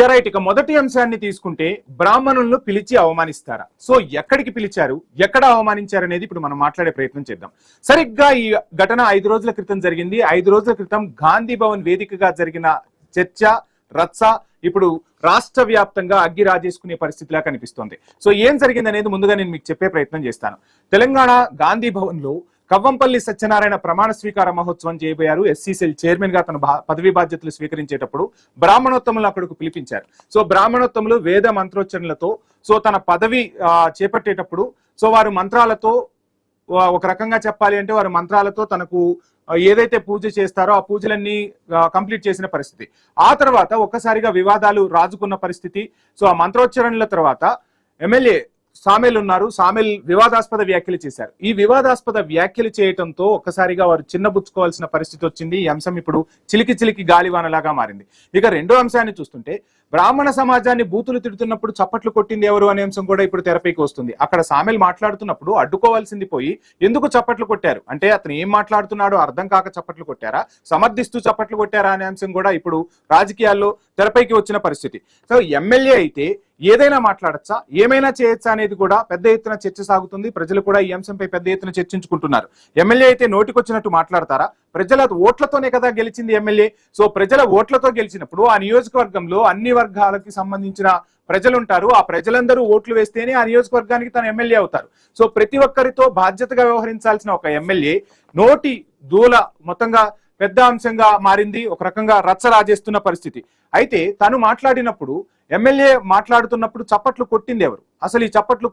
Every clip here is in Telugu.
రైట్. ఇక మొదటి అంశాన్ని తీసుకుంటే బ్రాహ్మణులను పిలిచి అవమానిస్తారా? సో ఎక్కడికి పిలిచారు, ఎక్కడ అవమానించారు అనేది ఇప్పుడు మనం మాట్లాడే ప్రయత్నం చేద్దాం. సరిగ్గా ఈ ఘటన 5 రోజుల క్రితం జరిగింది. 5 రోజుల క్రితం గాంధీ భవన్ వేదికగా జరిగిన చర్చ రచ్చ ఇప్పుడు రాష్ట్ర వ్యాప్తంగా అగ్గి రాజేసుకునే పరిస్థితిలా కనిపిస్తోంది. సో ఏం జరిగింది అనేది ముందుగా నేను మీకు చెప్పే ప్రయత్నం చేస్తాను. తెలంగాణ గాంధీ భవన్ లో కవ్వంపల్లి సత్యనారాయణ ప్రమాణ స్వీకార మహోత్సవం చేయబోయారు. ఎస్సీ సెల్ చైర్మన్ గా తన పదవి బాధ్యతలు స్వీకరించేటప్పుడు బ్రాహ్మణోత్తములు అక్కడికి పిలిపించారు. సో బ్రాహ్మణోత్తములు వేద మంత్రోచ్చరణలతో సో తన పదవి చేపట్టేటప్పుడు సో వారు మంత్రాలతో, ఒక రకంగా చెప్పాలి అంటే వారు మంత్రాలతో తనకు ఏదైతే పూజ చేస్తారో ఆ పూజలన్నీ కంప్లీట్ చేసిన పరిస్థితి. ఆ తర్వాత ఒక్కసారిగా వివాదాలు రాజుకున్న పరిస్థితి. సో ఆ మంత్రోచ్చరణల తర్వాత ఎమ్మెల్యే సామెల్ ఉన్నారు. సామెల్ వివాదాస్పద వ్యాఖ్యలు చేశారు. ఈ వివాదాస్పద వ్యాఖ్యలు చేయడంతో ఒక్కసారిగా వారు చిన్నబుచ్చుకోవాల్సిన పరిస్థితి వచ్చింది. ఈ అంశం ఇప్పుడు చిలికి గాలివానలాగా మారింది. ఇక రెండో అంశాన్ని చూస్తుంటే బ్రాహ్మణ సమాజాన్ని బూతులు తిడుతున్నప్పుడు చప్పట్లు కొట్టింది ఎవరు అనే అంశం కూడా ఇప్పుడు తెరపైకి వస్తుంది. అక్కడ సామెల్ మాట్లాడుతున్నప్పుడు అడ్డుకోవాల్సింది పోయి ఎందుకు చప్పట్లు కొట్టారు అంటే అతను ఏం మాట్లాడుతున్నాడో అర్థం కాక చప్పట్లు కొట్టారా, సమర్థిస్తూ చప్పట్లు కొట్టారా అనే అంశం కూడా ఇప్పుడు రాజకీయాల్లో తెరపైకి వచ్చిన పరిస్థితి. సో ఎమ్మెల్యే అయితే ఏదైనా మాట్లాడచ్చా, ఏమైనా చేయొచ్చా అనేది కూడా పెద్ద ఎత్తున చర్చ సాగుతుంది. ప్రజలు కూడా ఈ అంశంపై పెద్ద ఎత్తున చర్చించుకుంటున్నారు. ఎమ్మెల్యే అయితే నోటికొచ్చినట్టు మాట్లాడతారా? ప్రజల ఓట్లతోనే కదా గెలిచింది ఎమ్మెల్యే. సో ప్రజల ఓట్లతో గెలిచినప్పుడు ఆ నియోజకవర్గంలో అన్ని వర్గాలకి సంబంధించిన ప్రజలు ఉంటారు. ఆ ప్రజలందరూ ఓట్లు వేస్తేనే ఆ నియోజకవర్గానికి తన ఎమ్మెల్యే అవుతారు. సో ప్రతి ఒక్కరితో బాధ్యతగా వ్యవహరించాల్సిన ఒక ఎమ్మెల్యే నోటి దూల మొత్తంగా పెద్ద అంశంగా మారింది. ఒక రకంగా రచ్చ రాజేస్తున్న పరిస్థితి. అయితే తను మాట్లాడినప్పుడు ఎమ్మెల్యే మాట్లాడుతున్నప్పుడు చప్పట్లు కొట్టింది ఎవరు, అసలు ఈ చప్పట్లు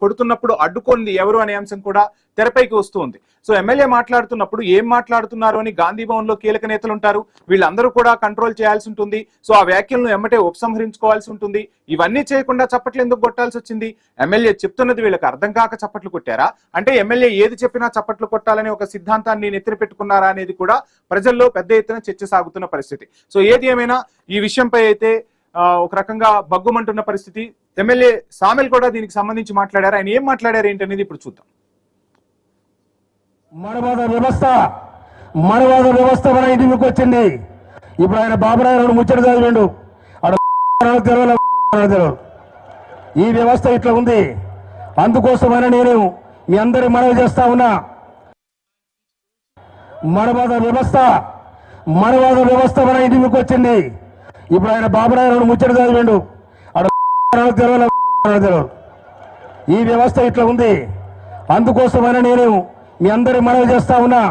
కొడుతున్నప్పుడు అడ్డుకుంది ఎవరు అనే అంశం కూడా తెరపైకి వస్తూ ఉంది. సో ఎమ్మెల్యే మాట్లాడుతున్నప్పుడు ఏం మాట్లాడుతున్నారు అని గాంధీ భవన్ లో కీలక నేతలు ఉంటారు. వీళ్ళందరూ కూడా కంట్రోల్ చేయాల్సి ఉంటుంది. సో ఆ వ్యాఖ్యలను ఎమ్మటే ఉపసంహరించుకోవాల్సి ఉంటుంది. ఇవన్నీ చేయకుండా చప్పట్లు ఎందుకు కొట్టాల్సి వచ్చింది? ఎమ్మెల్యే చెప్తున్నది వీళ్ళకి అర్థం కాక చప్పట్లు కొట్టారా? అంటే ఎమ్మెల్యే ఏది చెప్పినా చప్పట్లు కొట్టాలని ఒక సిద్ధాంతాన్ని నెత్తిన పెట్టుకున్నారా అనేది కూడా ప్రజల్లో పెద్ద ఎత్తున చర్చ సాగుతున్న పరిస్థితి. సో ఏది ఏమైనా ఈ విషయంపై అయితే ఒక రకంగా బగ్గుమంటున్న పరిస్థితి. ఎమ్మెల్యే సామెల్ కూడా దీనికి సంబంధించి మాట్లాడారు. ఆయన ఏం మాట్లాడారు ఏంటనేది ఇప్పుడు చూద్దాం. మనవాద వ్యవస్థ మన ఇంటి మీకు వచ్చింది. ఇప్పుడు ఆయన బాబురావు ముచ్చట చదివిండు. ఈ వ్యవస్థ ఇట్లా ఉంది. అందుకోసమైనా నేను మీ అందరి మనవి చేస్తా ఉన్నా, మనవాద వ్యవస్థ మన ఇంటి మీకు వచ్చింది. ఇప్పుడు ఆయన బాబురావు ముచ్చట చదివిండు. ఈ వ్యవస్థ ఇట్లా ఉంది. అందుకోసమైనా నేను మీ అందరి మనవి చేస్తా ఉన్నా.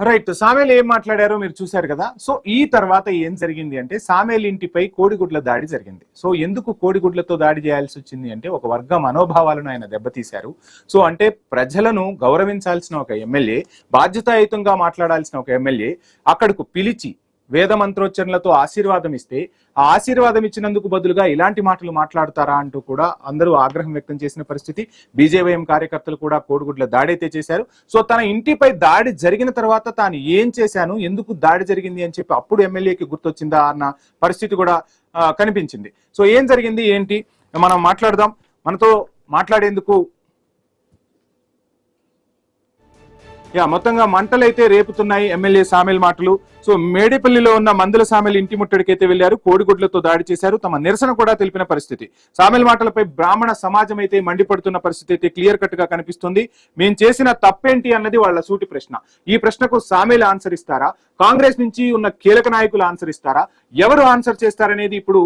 రైట్. సామేల్ ఏం మాట్లాడారో మీరు చూశారు కదా. సో ఈ తర్వాత ఏం జరిగింది అంటే సామేల్ ఇంటిపై కోడిగుడ్ల దాడి జరిగింది. సో ఎందుకు కోడిగుడ్లతో దాడి చేయాల్సి వచ్చింది అంటే ఒక వర్గ మనోభావాలను ఆయన దెబ్బతీశారు. సో అంటే ప్రజలను గౌరవించాల్సిన ఒక ఎమ్మెల్యే, బాధ్యతాయుతంగా మాట్లాడాల్సిన ఒక ఎమ్మెల్యే అక్కడకు పిలిచి వేద మంత్రోచ్చరణలతో ఆశీర్వాదం ఇస్తే ఆ ఆశీర్వాదం ఇచ్చినందుకు బదులుగా ఇలాంటి మాటలు మాట్లాడతారా అంటూ కూడా అందరూ ఆగ్రహం వ్యక్తం చేసిన పరిస్థితి. బీజేవైఎం కార్యకర్తలు కూడా కోడిగుడ్ల దాడి అయితే చేశారు. సో తన ఇంటిపై దాడి జరిగిన తర్వాత తాను ఏం చేశాను, ఎందుకు దాడి జరిగింది అని చెప్పి అప్పుడు ఎమ్మెల్యేకి గుర్తొచ్చిందా అన్న పరిస్థితి కూడా కనిపించింది. సో ఏం జరిగింది ఏంటి మనం మాట్లాడదాం. మనతో మాట్లాడేందుకు మొత్తంగా మంటలైతే రేపుతున్నాయి ఎమ్మెల్యే సామెల్ మాటలు. సో మేడిపల్లిలో ఉన్న మందుల సామెల్ ఇంటి ముట్టడికైతే వెళ్లారు, కోడిగుడ్లతో దాడి చేశారు, తమ నిరసన కూడా తెలిపిన పరిస్థితి. సామెల్ మాటలపై బ్రాహ్మణ సమాజం అయితే మండిపడుతున్న పరిస్థితి అయితే క్లియర్ కట్ గా కనిపిస్తుంది. మేము చేసిన తప్పేంటి అన్నది వాళ్ళ సూటి ప్రశ్న. ఈ ప్రశ్నకు సామెల్ ఆన్సర్ ఇస్తారా, కాంగ్రెస్ నుంచి ఉన్న కీలక నాయకులు ఆన్సర్ ఇస్తారా, ఎవరు ఆన్సర్ చేస్తారనేది ఇప్పుడు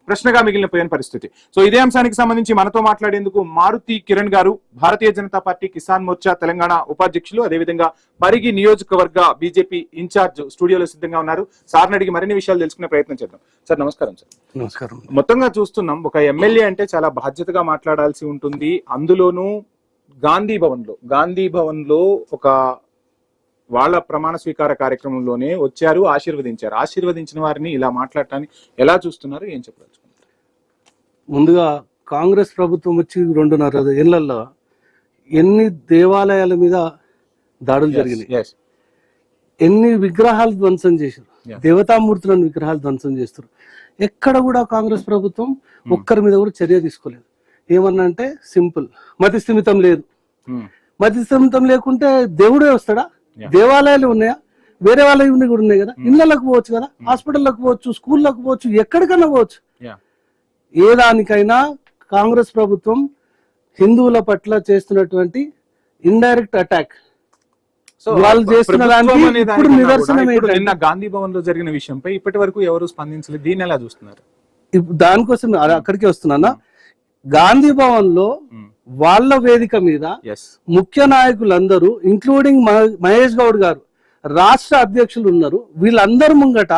ప్రశ్నగా మిగిలిపోయిన పరిస్థితి. సో ఇదే అంశానికి సంబంధించి మనతో మాట్లాడేందుకు మారుతి కిరణ్ గారు, భారతీయ జనతా పార్టీ కిసాన్ మోర్చా తెలంగాణ ఉపాధ్యక్షులు, అదేవిధంగా పరిగి నియోజకవర్గ బీజేపీ ఇన్ఛార్జ్ స్టూడియోలో సిద్ధంగా ఉన్నారు. సార్ని అడిగి మరిన్ని విషయాలు తెలుసుకునే ప్రయత్నం చేద్దాం. సార్ నమస్కారం. సార్ నమస్కారం. మొత్తంగా చూస్తున్నాం ఒక ఎమ్మెల్యే అంటే చాలా బాధ్యతగా మాట్లాడాల్సి ఉంటుంది. అందులోనూ గాంధీ భవన్ లో ఒక వాళ్ళ ప్రమాణ స్వీకార కార్యక్రమంలోనే వచ్చారు, ఆశీర్వదించిన వారిని ఇలా మాట్లాడటాన్ని ఎలా చూస్తున్నారు, ఏం చెప్పదలుచుకున్నారు? ముందుగా కాంగ్రెస్ ప్రభుత్వం వచ్చి 2.5 ఏళ్లలో ఎన్ని దేవాలయాల మీద దాడులు జరిగినాయి, ఎన్ని విగ్రహాలు ధ్వంసం చేశారు, దేవతామూర్తులను విగ్రహాలు ధ్వంసం చేస్తారు. ఎక్కడ కూడా కాంగ్రెస్ ప్రభుత్వం ఒక్కరి మీద కూడా చర్య తీసుకోలేదు. ఏమన్నా అంటే సింపుల్, మతి స్థిమితం లేదు. మతి స్థిమితం లేకుంటే దేవుడే వస్తాడా? దేవాలయాలు ఉన్నాయా? వేరే వాళ్ళ ఇవన్నీ కూడా ఉన్నాయి కదా, ఇళ్ళకు పోవచ్చు కదా, హాస్పిటల్లకు పోవచ్చు, స్కూళ్ళకు పోవచ్చు, ఎక్కడికైనా పోవచ్చు. ఏ దానికైనా కాంగ్రెస్ ప్రభుత్వం హిందువుల పట్ల చేస్తున్నటువంటి ఇండైరెక్ట్ అటాక్. సో వాళ్ళు చేస్తున్న దానికి ఇప్పుడు నిదర్శనం నిన్న గాంధీ భవన్ లో జరిగిన విషయంపై ఇప్పటి వరకు ఎవరు స్పందించలేదు. దీన్ని ఎలా చూస్తున్నారు? దానికోసం అక్కడికి వస్తున్నానా. గాంధీ భవన్ లో వాళ్ళ వేదిక మీద ముఖ్య నాయకులందరూ ఇంక్లూడింగ్ మహేష్ గౌడ్ గారు, రాష్ట్ర అధ్యక్షులు ఉన్నారు, వీళ్ళందరూ ముంగట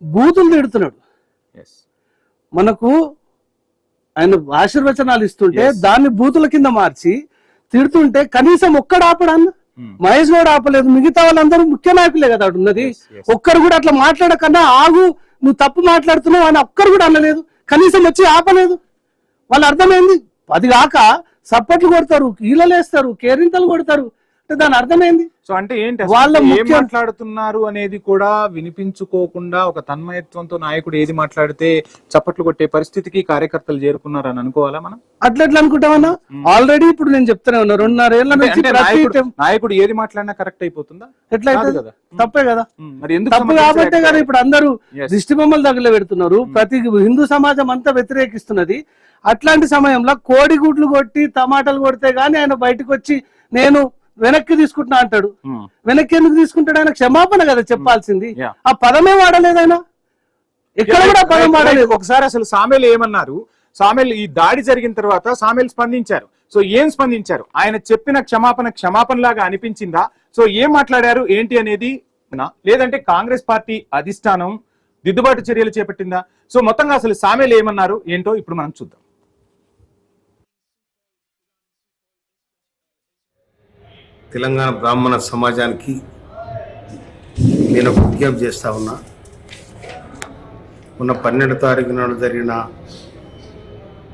బూతులు తిడుతున్నాడు. మనకు ఆయన ఆశీర్వచనాలు ఇస్తుంటే దాన్ని బూతుల కింద మార్చి తిడుతుంటే కనీసం ఒక్కడు ఆపడాన్న. మహేష్ గౌడ్ ఆపలేదు, మిగతా వాళ్ళందరూ ముఖ్య నాయకులే కదా ఉన్నది. ఒక్కరు కూడా అట్లా మాట్లాడకన్నా ఆగు, నువ్వు తప్పు మాట్లాడుతున్నావు అని ఒక్కరు కూడా అనలేదు, కనీసం వచ్చి ఆపలేదు. వాళ్ళ అర్థమైంది. అది కాక సప్పట్లు కొడతారు, కీలలేస్తారు, కేరింతలు కొడతారు. దాని అర్థమైంది. సో అంటే ఏంటి వాళ్ళ మాట్లాడుతున్నారు అనేది కూడా వినిపించుకోకుండా ఒక తన్మయత్వంతో నాయకుడు ఏది మాట్లాడితే చప్పట్లు కొట్టే పరిస్థితికి కార్యకర్తలు చేరుకున్నారు అని అనుకోవాలా మనం? అట్లా అనుకుంటామన్నా. ఆల్రెడీ ఇప్పుడు నేను చెప్తానే ఉన్నా, 2.5 ఏళ్ల నుంచి నాయకుడు ఏది మాట్లాడినా కరెక్ట్ అయిపోతుందా? ఎట్లా అవుతుంది కదా, తప్పే కదా. మరి ఎందుకు తప్పు కాబట్టే కదా ఇప్పుడు అందరూ దిష్టి బొమ్మలు తగిలి పెడుతున్నారు, ప్రతి హిందూ సమాజం అంతా వ్యతిరేకిస్తున్నది. అట్లాంటి సమయంలో కోడిగుడ్లు కొట్టి టమాటాలు కొడితే గానీ ఆయన బయటకు వచ్చి నేను వెనక్కి తీసుకుంటున్నా అంటాడు. వెనక్కి ఎందుకు తీసుకుంటాడు? ఆయన క్షమాపణ కదా చెప్పాల్సింది. ఆ పదమే వాడలేదు ఆయన, ఎక్కడ కూడా పదం వాడలేదు. ఒకసారి అసలు సామేలు ఏమన్నారు? సామేలు ఈ దాడి జరిగిన తర్వాత సామేలు స్పందించారు. సో ఏం స్పందించారు? ఆయన చెప్పిన క్షమాపణ లాగా అనిపించిందా? సో ఏం మాట్లాడారు ఏంటి అనేది, లేదంటే కాంగ్రెస్ పార్టీ అధిష్టానం దిద్దుబాటు చర్యలు చేపట్టిందా? సో మొత్తంగా అసలు సామేలు ఏమన్నారు ఏంటో ఇప్పుడు మనం చూద్దాం. తెలంగాణ బ్రాహ్మణ సమాజానికి నేను విజ్ఞప్తి చేస్తా ఉన్నా. మొన్న 12వ తారీఖు నాడు జరిగిన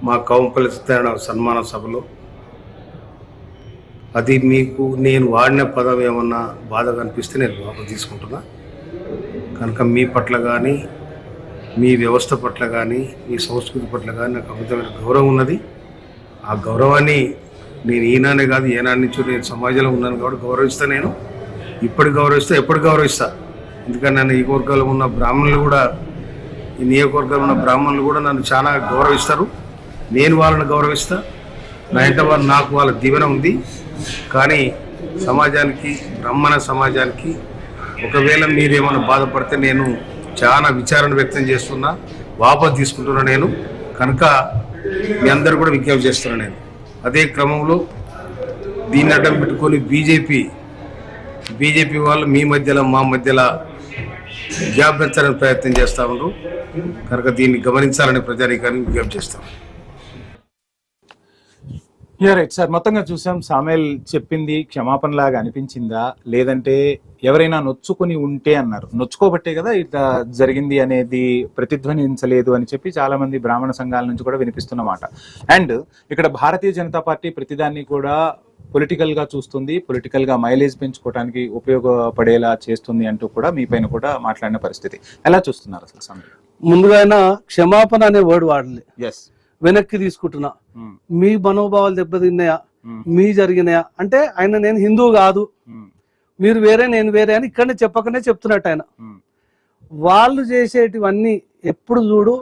మా కౌంపల్లి సత్యనారాయణ సన్మాన సభలో అది మీకు నేను వాడిన పదం ఏమన్నా బాధ కనిపిస్తే నేను వాపసు తీసుకుంటున్నా. కనుక మీ పట్ల కానీ, మీ వ్యవస్థ పట్ల కానీ, మీ సంస్కృతి పట్ల కానీ నాకు అమితమైన గౌరవం ఉన్నది. ఆ గౌరవాన్ని నేను ఈనానే కాదు ఏనాటి నుంచి నేను సమాజంలో ఉన్నాను కాబట్టి గౌరవిస్తా. నేను ఇప్పుడు గౌరవిస్తా, ఎప్పుడు గౌరవిస్తా. ఎందుకంటే నన్ను ఈ వర్గాల్లో ఉన్న బ్రాహ్మణులు కూడా, ఈ నియోజకవర్గంలో ఉన్న బ్రాహ్మణులు కూడా నన్ను చాలా గౌరవిస్తారు. నేను వాళ్ళని గౌరవిస్తా. నా ఇంట వాళ్ళు నాకు వాళ్ళ దీవెన ఉంది. కానీ సమాజానికి, బ్రాహ్మణ సమాజానికి ఒకవేళ మీరేమైనా బాధపడితే నేను చాలా విచారణ వ్యక్తం చేస్తున్నా, వాపసు తీసుకుంటున్నా నేను. కనుక మీ అందరూ కూడా విజ్ఞప్తి చేస్తున్నా నేను. అదే క్రమంలో దీన్ని అడ్డం పెట్టుకొని బీజేపీ వాళ్ళు మీ మధ్యలో మా మధ్యలో గ్యాప్ పెంచాలని ప్రయత్నం చేస్తూ ఉన్నారు. కనుక దీన్ని గమనించాలని ప్రజానీకాన్ని విజ్ఞప్తి చేస్తాం. రైట్ సార్, మొత్తంగా చూసాం. సామేల్ చెప్పింది క్షమాపణ లాగా అనిపించిందా, లేదంటే ఎవరైనా నొచ్చుకొని ఉంటే అన్నారు, నొచ్చుకోబట్టే కదా ఇట్లా జరిగింది అనేది ప్రతిధ్వనించలేదు అని చెప్పి చాలా మంది బ్రాహ్మణ సంఘాల నుంచి కూడా వినిపిస్తున్నమాట. అండ్ ఇక్కడ భారతీయ జనతా పార్టీ ప్రతిదాన్ని కూడా పొలిటికల్ గా చూస్తుంది, పొలిటికల్ గా మైలేజ్ పెంచుకోవడానికి ఉపయోగపడేలా చేస్తుంది అంటూ కూడా మీ పైన కూడా మాట్లాడిన పరిస్థితి. ఎలా చూస్తున్నారు అసలు సామేల్? ముందుగా ఆయన క్షమాపణ అనే వర్డ్ వాడలే. వెనక్కి తీసుకుంటున్నా, మీ మనోభావాలు దెబ్బతిన్నాయా, మీ జరిగినాయా అంటే ఆయన నేను హిందూ కాదు, మీరు వేరే నేను వేరే అని ఇక్కడనే చెప్పకనే చెప్తున్నట్టు ఆయన. వాళ్ళు చేసేటివన్నీ ఎప్పుడు చూడు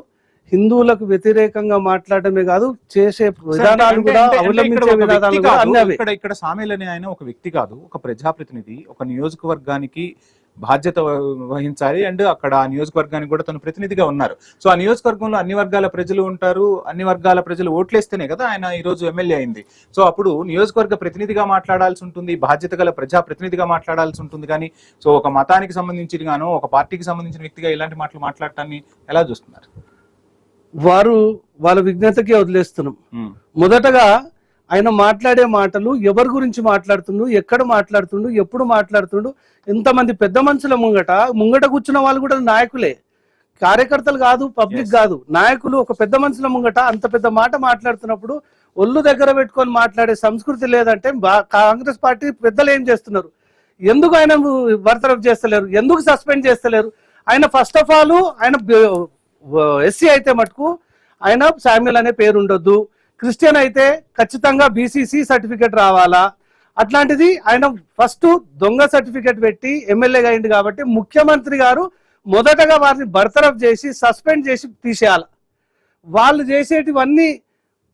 హిందువులకు వ్యతిరేకంగా మాట్లాడమే కాదు, చేసే విధానాలు కూడా అవలంబించే విధానాలు కూడా అన్ని అవే. ఇక్కడ సామేల్ అనే ఆయన ఒక వ్యక్తి కాదు, ఒక ప్రజాప్రతినిధి, ఒక నియోజకవర్గానికి బాధ్యత వహించాలి. అండ్ అక్కడ ఆ నియోజకవర్గానికి కూడా తను ప్రతినిధిగా ఉన్నారు. సో ఆ నియోజకవర్గంలో అన్ని వర్గాల ప్రజలు ఉంటారు, అన్ని వర్గాల ప్రజలు ఓట్లేస్తేనే కదా ఆయన ఈ రోజు ఎమ్మెల్యే అయింది. సో అప్పుడు నియోజకవర్గ ప్రతినిధిగా మాట్లాడాల్సి ఉంటుంది, బాధ్యత గల ప్రజా ప్రతినిధిగా మాట్లాడాల్సి ఉంటుంది. కానీ సో ఒక మతానికి సంబంధించి గాను, ఒక పార్టీకి సంబంధించిన వ్యక్తిగా ఇలాంటి మాటలు మాట్లాడటాన్ని ఎలా చూస్తున్నారు? వారు వాళ్ళ విజ్ఞతకే వదిలేస్తున్నాం. మొదటగా ఆయన మాట్లాడే మాటలు ఎవరి గురించి మాట్లాడుతుండు, ఎక్కడ మాట్లాడుతుండు, ఎప్పుడు మాట్లాడుతుండు, ఎంతమంది పెద్ద మనుషుల ముంగట కూర్చున్న వాళ్ళు కూడా నాయకులే, కార్యకర్తలు కాదు, పబ్లిక్ కాదు, నాయకులు. ఒక పెద్ద మనుషుల ముంగట అంత పెద్ద మాట మాట్లాడుతున్నప్పుడు ఒళ్ళు దగ్గర పెట్టుకొని మాట్లాడే సంస్కృతి లేదంటే కాంగ్రెస్ పార్టీ పెద్దలు ఏం చేస్తున్నారు? ఎందుకు ఆయన బర్తరఫ్ చేస్తలేరు? ఎందుకు సస్పెండ్ చేస్తలేరు? ఆయన ఫస్ట్ ఆఫ్ ఆల్ ఆయన ఎస్సీ అయితే మటుకు ఆయన శామ్యుల్ అనే పేరు ఉండొద్దు, క్రిస్టియన్ అయితే ఖచ్చితంగా బీసీసీ సర్టిఫికెట్ రావాలా, అట్లాంటిది ఆయన ఫస్ట్ దొంగ సర్టిఫికెట్ పెట్టి ఎమ్మెల్యేగా అయింది కాబట్టి ముఖ్యమంత్రి గారు మొదటగా వారిని బర్తరఫ్ చేసి సస్పెండ్ చేసి తీసేయాలి. వాళ్ళు చేసేటివన్నీ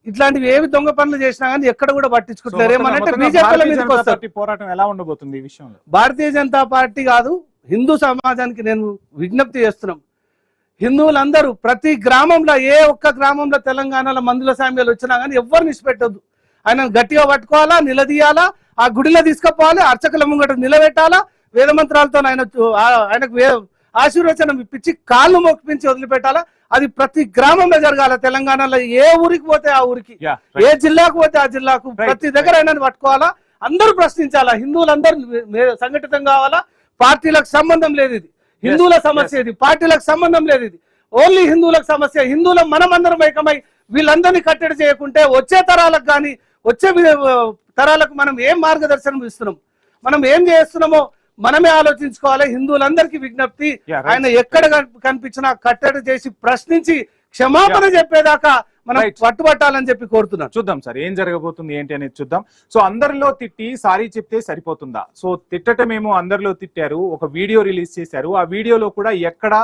ఇట్లాంటివి ఏవి దొంగ పనులు చేసినా కానీ ఎక్కడ కూడా పట్టించుకుంటారు. ఏమనంటే బీజేపీల మీదకి వస్తారు. పోరాటం ఎలా ఉండబోతుంది ఈ విషయంలో? భారతీయ జనతా పార్టీ కాదు, హిందూ సమాజానికి నేను విజ్ఞప్తి చేస్తున్నాం. హిందువులందరూ ప్రతి గ్రామంలో, ఏ ఒక్క గ్రామంలో తెలంగాణలో మందుల సామ్యాలు వచ్చినా కానీ ఎవ్వరు నిష్పెట్టద్దు. ఆయన గట్టిగా పట్టుకోవాలా, నిలదీయాలా, ఆ గుడిలో తీసుకుపోవాలి, అర్చకుల ముంగట నిలబెట్టాలా, వేద మంత్రాలతో ఆయనకు ఆశీర్వచనం ఇప్పించి కాళ్ళు మొక్కించి వదిలిపెట్టాలా. అది ప్రతి గ్రామంలో జరగాల. తెలంగాణలో ఏ ఊరికి పోతే ఆ ఊరికి, ఏ జిల్లాకు పోతే ఆ జిల్లాకు, ప్రతి దగ్గర ఆయన పట్టుకోవాలా. అందరూ ప్రశ్నించాలా. హిందువులందరూ సంఘటితం కావాలా. పార్టీలకు సంబంధం లేదు, ఇది హిందువుల సమస్య, ఇది పార్టీలకు సంబంధం లేదు, ఇది ఓన్లీ హిందువులకు సమస్య. హిందువుల మనమందరం ఏకమై వీళ్ళందరినీ కట్టడి చేయకుంటే వచ్చే తరాలకు కానీ వచ్చే తరాలకు మనం ఏం మార్గదర్శనం ఇస్తున్నాం, మనం ఏం చేస్తున్నామో మనమే ఆలోచించుకోవాలి. హిందువులందరికీ విజ్ఞప్తి, ఆయన ఎక్కడ కనిపించినా కట్టడి చేసి ప్రశ్నించి క్షమాపణ చెప్పేదాకా మనం పట్టుబట్టాలని చెప్పి కోరుతున్నాను. చూద్దాం సార్ ఏం జరగబోతుంది ఏంటి అనేది చూద్దాం. సో అందరిలో తిట్టి సారీ చెప్తే సరిపోతుందా? సో తిట్టటమేమో అందరిలో తిట్టారు, ఒక వీడియో రిలీజ్ చేశారు, ఆ వీడియోలో కూడా ఎక్కడ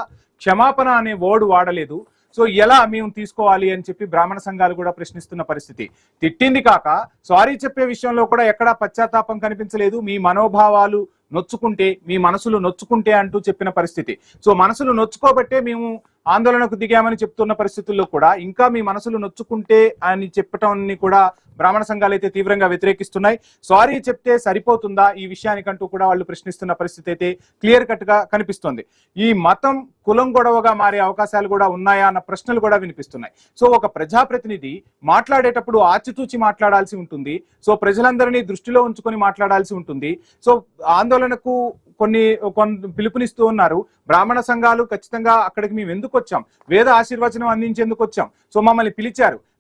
క్షమాపణ అనే వర్డ్ వాడలేదు. సో ఎలా మేము తీసుకోవాలి అని చెప్పి బ్రాహ్మణ సంఘాలు కూడా ప్రశ్నిస్తున్న పరిస్థితి. తిట్టింది కాక సారీ చెప్పే విషయంలో కూడా ఎక్కడా పశ్చాత్తాపం కనిపించలేదు. మీ మనోభావాలు నొచ్చుకుంటే, మీ మనసులు నొచ్చుకుంటే అంటూ చెప్పిన పరిస్థితి. సో మనసులు నొచ్చుకోబట్టే మేము ఆందోళనకు దిగామని చెప్తున్న పరిస్థితుల్లో కూడా ఇంకా మీ మనసులు నొచ్చుకుంటే అని చెప్పటాన్ని కూడా బ్రాహ్మణ సంఘాలు అయితే తీవ్రంగా వ్యతిరేకిస్తున్నాయి. సారీ చెప్తే సరిపోతుందా ఈ విషయానికంటూ కూడా వాళ్ళు ప్రశ్నిస్తున్న పరిస్థితి అయితే క్లియర్ కట్ గా కనిపిస్తోంది. ఈ మతం కులం గొడవగా మారే అవకాశాలు కూడా ఉన్నాయా అన్న ప్రశ్నలు కూడా వినిపిస్తున్నాయి. సో ఒక ప్రజాప్రతినిధి మాట్లాడేటప్పుడు ఆచితూచి మాట్లాడాల్సి ఉంటుంది. సో ప్రజలందరినీ దృష్టిలో ఉంచుకొని మాట్లాడాల్సి ఉంటుంది. సో ఆందోళనకు కొన్ని పిలుపునిస్తూ ఉన్నారు బ్రాహ్మణ సంఘాలు. ఖచ్చితంగా అక్కడికి మేము ఎందుకు వచ్చాం? వేద ఆశీర్వచనం అందించేందుకు వచ్చాం. సో మమ్మల్ని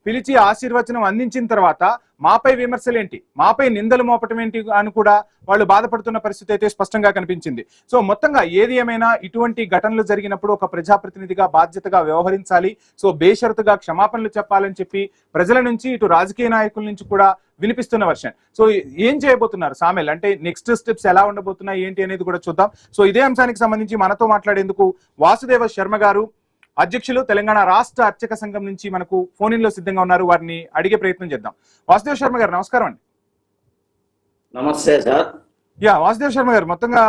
పిలిచి ఆశీర్వచనం అందించిన తర్వాత మాపై విమర్శలేంటి, మాపై నిందలు మోపటం ఏంటి అని కూడా వాళ్ళు బాధపడుతున్న పరిస్థితి అయితే స్పష్టంగా కనిపించింది. సో మొత్తంగా ఏది ఏమైనా ఇటువంటి ఘటనలు జరిగినప్పుడు ఒక ప్రజాప్రతినిధిగా బాధ్యతగా వ్యవహరించాలి. సో బేషరతుగా క్షమాపణలు చెప్పాలని చెప్పి ప్రజల నుంచి, ఇటు రాజకీయ నాయకుల నుంచి కూడా వినిపిస్తున్న వర్షన్. సో ఏం చేయబోతున్నారు సామెల్, అంటే నెక్స్ట్ స్టెప్స్ ఎలా ఉండబోతున్నాయి ఏంటి అనేది కూడా చూద్దాం. సో ఇదే అంశానికి సంబంధించి మనతో మాట్లాడేందుకు వాసుదేవ శర్మ గారు, అధ్యక్షులు తెలంగాణ రాష్ట్ర అర్చక సంఘం నుంచి మనకు ఫోన్ ఇన్ లో సిద్ధంగా ఉన్నారు. వారిని అడిగే ప్రయత్నం చేద్దాం. వాసుదేవ శర్మ గారు నమస్కారం అండి. నమస్తే సార్. వాసుదేవ శర్మ గారు, మొత్తంగా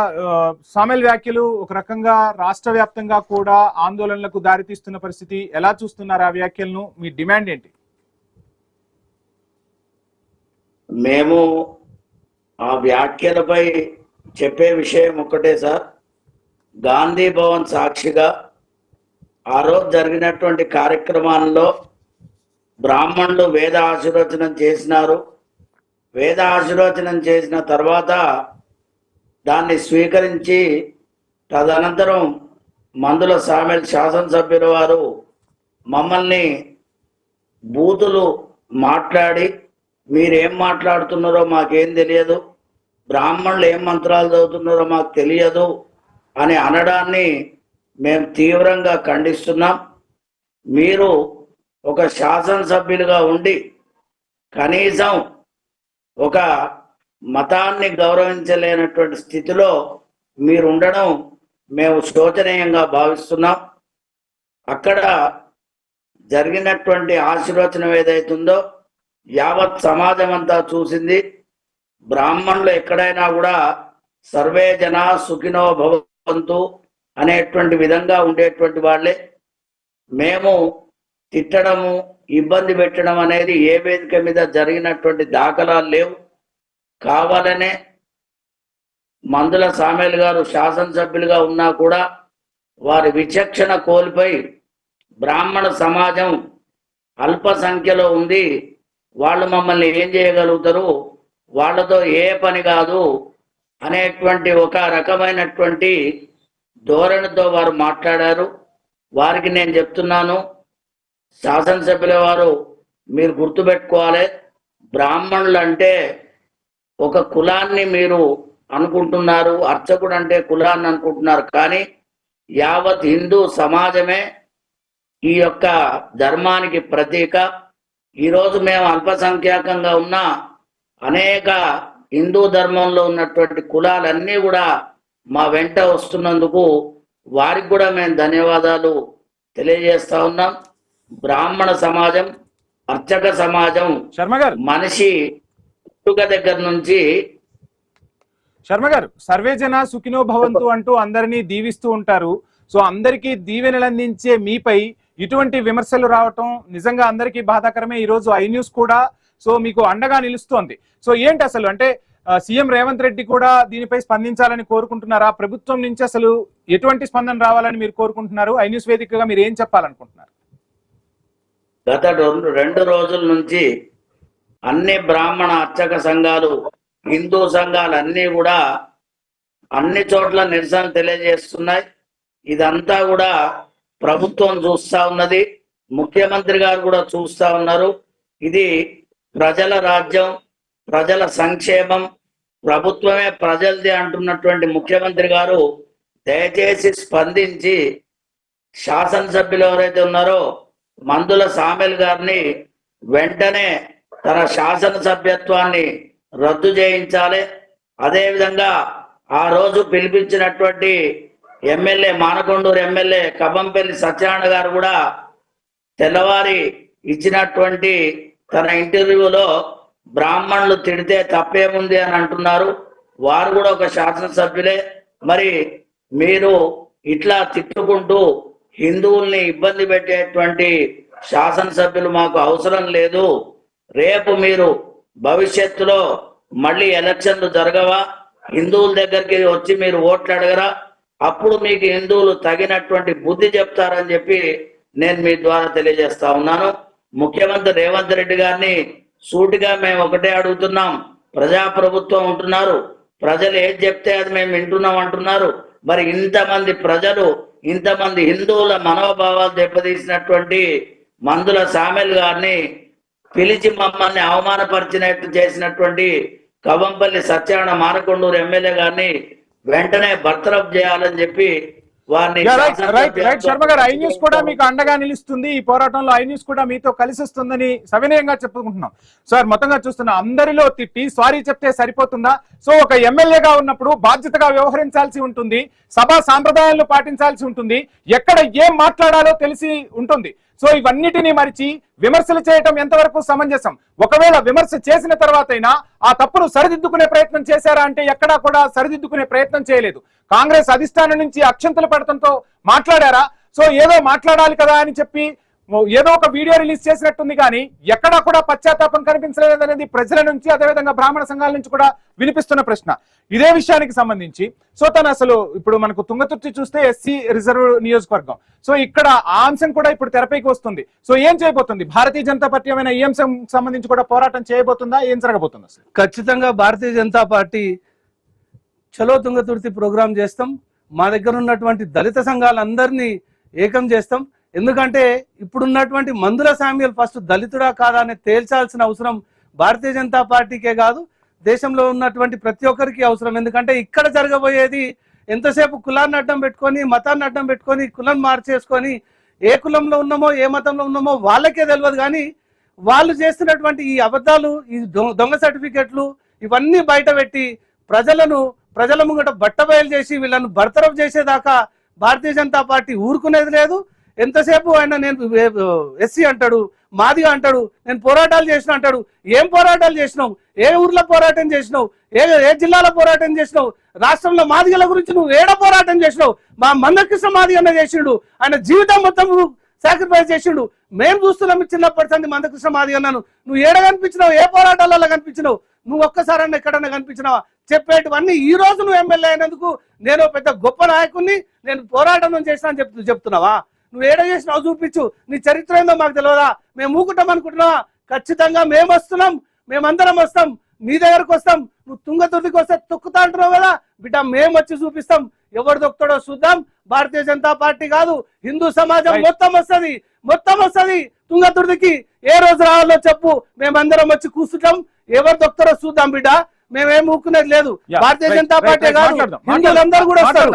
సామెల్ వ్యాఖ్యలు ఒక రకంగా రాష్ట్ర వ్యాప్తంగా కూడా ఆందోళనలకు దారితీస్తున్న పరిస్థితి. ఎలా చూస్తున్నారు ఆ వ్యాఖ్యలను? మీ డిమాండ్ ఏంటి? మేము ఆ వ్యాఖ్యలపై చెప్పే విషయం ఒక్కటే సార్. గాంధీ భవన్ సాక్షిగా ఆ రోజు జరిగినటువంటి కార్యక్రమాల్లో బ్రాహ్మణులు వేద ఆశీర్వచనం చేసినారు. వేద ఆశీర్వచనం చేసిన తర్వాత దాన్ని స్వీకరించి తదనంతరం మందుల సామెల్ శాసనసభ్యుల వారు మమ్మల్ని బూతులు మాట్లాడి, మీరేం మాట్లాడుతున్నారో మాకేం తెలియదు, బ్రాహ్మణులు ఏం మంత్రాలు చదువుతున్నారో మాకు తెలియదు అని అనడాన్ని మేము తీవ్రంగా ఖండిస్తున్నాం. మీరు ఒక శాసనసభ్యులుగా ఉండి కనీసం ఒక మతాన్ని గౌరవించలేనటువంటి స్థితిలో మీరు ఉండడం మేము శోచనీయంగా భావిస్తున్నాం. అక్కడ జరిగినటువంటి ఆశీర్వచనం ఏదైతుందో యావత్ సమాజం అంతా చూసింది. బ్రాహ్మణులు ఎక్కడైనా కూడా సర్వే జనా సుఖినో భవంతు అనేటువంటి విధంగా ఉండేటువంటి వాళ్ళే. మేము తిట్టడము, ఇబ్బంది పెట్టడం అనేది ఏ వేదిక మీద జరిగినటువంటి దాఖలాలు లేవు. కావాలనే మందుల సామెల్ గారు శాసనసభ్యులుగా ఉన్నా కూడా వారి విచక్షణ కోల్పోయి బ్రాహ్మణ సమాజం అల్ప సంఖ్యలో ఉంది, వాళ్ళు మమ్మల్ని ఏం చేయగలుగుతారు, వాళ్ళతో ఏ పని కాదు అనేటువంటి ఒక రకమైనటువంటి ధోరణితో వారు మాట్లాడారు. వారికి నేను చెప్తున్నాను, శాసనసభ్యుల వారు మీరు గుర్తుపెట్టుకోవాలి, బ్రాహ్మణులు అంటే ఒక కులాన్ని మీరు అనుకుంటున్నారు, అర్చకుడు అంటే కులాన్ని అనుకుంటున్నారు. కానీ యావత్ హిందూ సమాజమే ఈ యొక్క ధర్మానికి ప్రతీక. ఈరోజు మేము అల్పసంఖ్యాకంగా ఉన్న అనేక హిందూ ధర్మంలో ఉన్నటువంటి కులాలన్నీ కూడా మా వెంట వస్తున్నందుకు వారికి కూడా మేము ధన్యవాదాలు తెలియజేస్తా ఉన్నాం. బ్రాహ్మణ సమాజం, అర్చక సమాజం, శర్మ గారు మనిషి పుట్టుక దగ్గర నుంచి శర్మ గారు సర్వే జన సుఖినో భవంతు అంటూ అందరినీ దీవిస్తూ ఉంటారు. సో అందరికీ దీవెనలు అందించే మీపై ఇటువంటి విమర్శలు రావటం నిజంగా అందరికీ బాధాకరమే. ఈ రోజు ఐ న్యూస్ కూడా సో మీకు అండగా నిలుస్తోంది. సో ఏంటి అసలు అంటే సీఎం రేవంత్ రెడ్డి కూడా దీనిపై స్పందించాలని కోరుకుంటున్నారా? ప్రభుత్వం నుంచి అసలు ఎటువంటి స్పందన రావాలని మీరు కోరుకుంటున్నారు? ఐ న్యూస్ వేదికగా మీరు ఏం చెప్పాలనుకుంటున్నారు? గత 2 రోజుల నుంచి అన్ని బ్రాహ్మణ అర్చక సంఘాలు, హిందూ సంఘాలు అన్నీ కూడా అన్ని చోట్ల నిరసన తెలియజేస్తున్నాయి. ఇదంతా కూడా ప్రభుత్వం చూస్తా ఉన్నది, ముఖ్యమంత్రి గారు కూడా చూస్తా ఉన్నారు. ఇది ప్రజల రాజ్యం, ప్రజల సంక్షేమం, ప్రభుత్వమే ప్రజలది అంటున్నటువంటి ముఖ్యమంత్రి గారు దయచేసి స్పందించి శాసనసభ్యులు ఎవరైతే ఉన్నారో మందుల సామెల్ గారిని వెంటనే తన శాసనసభ్యత్వాన్ని రద్దు చేయించాలి. అదేవిధంగా ఆ రోజు పిలిపించినటువంటి ఎమ్మెల్యే, మానకొండూరు ఎమ్మెల్యే కబంపల్లి సత్యనారాయణ గారు కూడా తెల్లవారి ఇచ్చినటువంటి తన ఇంటర్వ్యూలో బ్రాహ్మణులు తిడితే తప్పేముంది అని అంటున్నారు. వారు కూడా ఒక శాసనసభ్యులే. మరి మీరు ఇట్లా తిట్టుకుంటూ హిందువుల్ని ఇబ్బంది పెట్టేటువంటి శాసనసభ్యులు మాకు అవసరం లేదు. రేపు మీరు భవిష్యత్తులో మళ్ళీ ఎలక్షన్లు జరగవా? హిందువుల దగ్గరికి వచ్చి మీరు ఓట్లు అడగరా? అప్పుడు మీకు హిందువులు తగినటువంటి బుద్ధి చెప్తారని చెప్పి నేను మీ ద్వారా తెలియజేస్తా ఉన్నాను. ముఖ్యమంత్రి రేవంత్ రెడ్డి గారిని సూటిగా మేము ఒకటే అడుగుతున్నాం. ప్రజాప్రభుత్వం ఉంటున్నారు, ప్రజలు ఏది చెప్తే అది మేము వింటున్నాం అంటున్నారు. మరి ఇంతమంది ప్రజలు, ఇంతమంది హిందువుల మనోభావాలు దెబ్బతీసినటువంటి మందుల సామెల్ గారిని పిలిచి మమ్మల్ని అవమానపరిచినట్టు చేసినటువంటి కవంపల్లి సత్యనారాయణ మానకొండూరు ఎమ్మెల్యే గారిని వెంటనే బర్తరఫ్ చేయాలని చెప్పి వారిని శర్మ గారు ఐ న్యూస్ కూడా మీకు అండగా నిలుస్తుంది. ఈ పోరాటంలో ఐ న్యూస్ కూడా మీతో కలిసి వస్తుందని సవినయంగా చెప్పుకుంటున్నాం. సార్ మొత్తంగా చూస్తున్నా అందరిలో తిట్టి సారీ చెప్తే సరిపోతుందా? సో ఒక ఎమ్మెల్యేగా ఉన్నప్పుడు బాధ్యతగా వ్యవహరించాల్సి ఉంటుంది, సభా సాంప్రదాయాలను పాటించాల్సి ఉంటుంది, ఎక్కడ ఏం మాట్లాడాలో తెలిసి ఉంటుంది. సో ఇవన్నిటినీ మరిచి విమర్శలు చేయటం ఎంతవరకు సమంజసం? ఒకవేళ విమర్శ చేసిన తర్వాతైనా ఆ తప్పును సరిదిద్దుకునే ప్రయత్నం చేశారా అంటే ఎక్కడా కూడా సరిదిద్దుకునే ప్రయత్నం చేయలేదు. కాంగ్రెస్ అధిష్టానం నుంచి అక్షంతలు పడటంతో మాట్లాడారా? సో ఏదో మాట్లాడాలి కదా అని చెప్పి ఏదో ఒక వీడియో రిలీజ్ చేసినట్టుంది, కానీ ఎక్కడా కూడా పశ్చాత్తాపం కనిపించలేదనేది ప్రజల నుంచి, అదేవిధంగా బ్రాహ్మణ సంఘాల నుంచి కూడా వినిపిస్తున్న ప్రశ్న. ఇదే విషయానికి సంబంధించి సో తను అసలు ఇప్పుడు మనకు తుంగతుర్తి చూస్తే ఎస్సీ రిజర్వ్ నియోజకవర్గం, సో ఇక్కడ ఆ అంశం కూడా ఇప్పుడు తెరపైకి వస్తుంది. సో ఏం చేయబోతుంది భారతీయ జనతా పార్టీ? ఏమైనా ఈ అంశం సంబంధించి కూడా పోరాటం చేయబోతుందా? ఏం జరగబోతుంది అసలు? ఖచ్చితంగా భారతీయ జనతా పార్టీ చలో తుంగతుర్తి ప్రోగ్రాం చేస్తాం. మా దగ్గర ఉన్నటువంటి దళిత సంఘాలందరినీ ఏకం చేస్తాం. ఎందుకంటే ఇప్పుడున్నటువంటి మందుల సామ్యుల్ ఫస్ట్ దళితుడా కాదా అని తేల్చాల్సిన అవసరం భారతీయ జనతా పార్టీకే కాదు, దేశంలో ఉన్నటువంటి ప్రతి ఒక్కరికి అవసరం. ఎందుకంటే ఇక్కడ జరగబోయేది ఎంతసేపు కులాన్ని అడ్డం పెట్టుకొని, మతాన్ని అడ్డం పెట్టుకొని, కులం మార్చేసుకొని ఏ కులంలో ఉన్నామో ఏ మతంలో ఉన్నామో వాళ్ళకే తెలియదు. కానీ వాళ్ళు చేస్తున్నటువంటి ఈ అబద్ధాలు, ఈ దొంగ సర్టిఫికెట్లు ఇవన్నీ బయట పెట్టి ప్రజల ముంగట బట్టబయలు చేసి వీళ్ళను బర్తరఫ్ చేసేదాకా భారతీయ జనతా పార్టీ ఊరుకునేది లేదు. ఎంతసేపు ఆయన నేను ఎస్సీ అంటాడు, మాదిగా అంటాడు, నేను పోరాటాలు చేసిన అంటాడు. ఏం పోరాటాలు చేసినావు? ఏ ఊర్లో పోరాటం చేసినావు? ఏ జిల్లాలో పోరాటం చేసినావు? రాష్ట్రంలో మాదిగల గురించి నువ్వు ఏడ పోరాటం చేసినావు? మా మందకృష్ణ మాదిగన్న చేసిండు, ఆయన జీవితం మొత్తం సాక్రిఫైస్ చేసిండు. మేము చూస్తున్నాం చిన్నప్పటి సంది మందకృష్ణ మాదిగన్నాను. నువ్వు ఏడ కనిపించినావు? ఏ పోరాటాలలో కనిపించినావు? నువ్వు ఒక్కసారన్నా ఎక్కడన్నా కనిపించినావా? చెప్పేటివన్నీ ఈ రోజు నువ్వు ఎమ్మెల్యే అయినందుకు నేను పెద్ద గొప్ప నాయకుడిని, నేను పోరాటం చేసిన అని చెప్తున్నావా? నువ్వు ఏడ చేసినావు చూపించు. నీ చరిత్ర ఏందో మాకు తెలియదా? మేము ఊకుంటాం అనుకుంటున్నావా? ఖచ్చితంగా మేము వస్తున్నాం, మేమందరం వస్తాం, నీ దగ్గరకు వస్తాం. నువ్వు తుంగతుర్తికి వస్తే తొక్కుతా అంటున్నావు కదా బిడ్డ, మేము వచ్చి చూపిస్తాం. ఎవరు దొక్కుతాడో చూద్దాం. భారతీయ జనతా పార్టీ కాదు, హిందూ సమాజం మొత్తం వస్తుంది తుంగతుర్తికి. ఏ రోజు రావాలో చెప్పు, మేమందరం వచ్చి కూర్చుంటాం. ఎవరు దొక్కుతారో చూద్దాం బిడ్డ, మేమేం ఊకునేది లేదు. భారతీయ జనతా పార్టీ కాదు, హిందువులందరూ కూడా వస్తారు.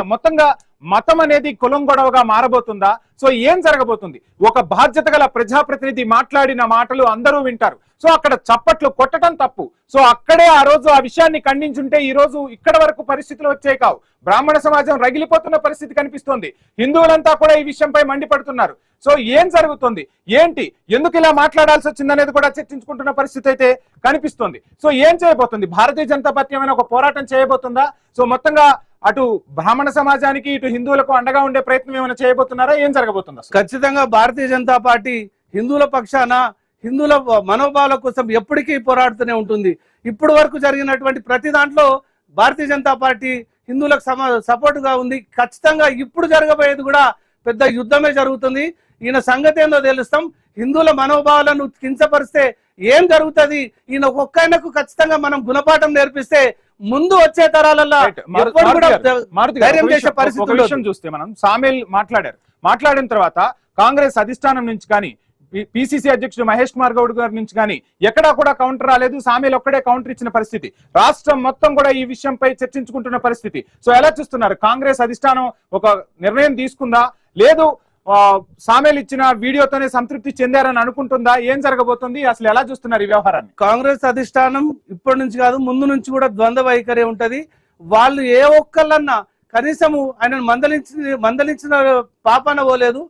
మతం అనేది కులం గొడవగా మారబోతుందా? సో ఏం జరగబోతుంది? ఒక బాధ్యత గల ప్రజాప్రతినిధి మాట్లాడిన మాటలు అందరూ వింటారు. సో అక్కడ చప్పట్లు కొట్టడం తప్పు. సో అక్కడే ఆ రోజు ఆ విషయాన్ని ఖండించుంటే ఈ రోజు ఇక్కడ వరకు పరిస్థితులు వచ్చే కావు. బ్రాహ్మణ సమాజం రగిలిపోతున్న పరిస్థితి కనిపిస్తోంది. హిందువులంతా కూడా ఈ విషయంపై మండిపడుతున్నారు. సో ఏం జరుగుతుంది, ఏంటి, ఎందుకు ఇలా మాట్లాడాల్సి వచ్చింది అనేది కూడా చర్చించుకుంటున్న పరిస్థితి అయితే కనిపిస్తోంది. సో ఏం చేయబోతుంది భారతీయ జనతా పార్టీ? ఏమైనా ఒక పోరాటం చేయబోతుందా? సో మొత్తంగా అటు బ్రాహ్మణ సమాజానికి ఇటు హిందువులకు అండగా ఉండే ప్రయత్నం ఏమైనా చేయబోతున్నారా? ఏం జరగబోతుందా? ఖచ్చితంగా భారతీయ జనతా పార్టీ హిందువుల పక్షాన, హిందువుల మనోభావాల కోసం ఎప్పటికీ పోరాడుతూనే ఉంటుంది. ఇప్పుడు వరకు జరిగినటువంటి ప్రతి దాంట్లో భారతీయ జనతా పార్టీ హిందువులకు సపోర్ట్ గా ఉంది. ఖచ్చితంగా ఇప్పుడు జరగబోయేది కూడా పెద్ద యుద్ధమే జరుగుతుంది. ఈయన సంగతి ఏందో తెలుస్తాం. హిందువుల మనోభావాలను కించపరిస్తే ఏం జరుగుతుంది? ఈయన ఒక్కైనకు ఖచ్చితంగా మనం గుణపాఠం నేర్పిస్తే ముందు వచ్చే తరాలలో ధైర్యం చేసే పరిస్థితి చూస్తే మనం సామేల్ మాట్లాడిన తర్వాత కాంగ్రెస్ అధిష్టానం నుంచి కానీ పిసిసి అధ్యక్షుడు మహేష్ కుమార్ గౌడ్ గారి నుంచి కానీ ఎక్కడా కూడా కౌంటర్ రాలేదు. సామేల్ ఒక్కడే కౌంటర్ ఇచ్చిన పరిస్థితి. రాష్ట్రం మొత్తం కూడా ఈ విషయంపై చర్చించుకుంటున్న పరిస్థితి. సో ఎలా చూస్తున్నారు? కాంగ్రెస్ అధిష్టానం ఒక నిర్ణయం తీసుకుందా, లేదు సామేల్ ఇచ్చిన వీడియోతోనే సంతృప్తి చెందారని అనుకుంటుందా? ఏం జరగబోతుంది? అసలు ఎలా చూస్తున్నారు ఈ వ్యవహారాన్ని? కాంగ్రెస్ అధిష్టానం ఇప్పటి నుంచి కాదు, ముందు నుంచి కూడా ద్వంద్వ వైఖరి ఉంటది. వాళ్ళు ఏ ఒక్కళ్ళన్నా కనీసము ఆయన మందలించిన పాపాన పోలేదు.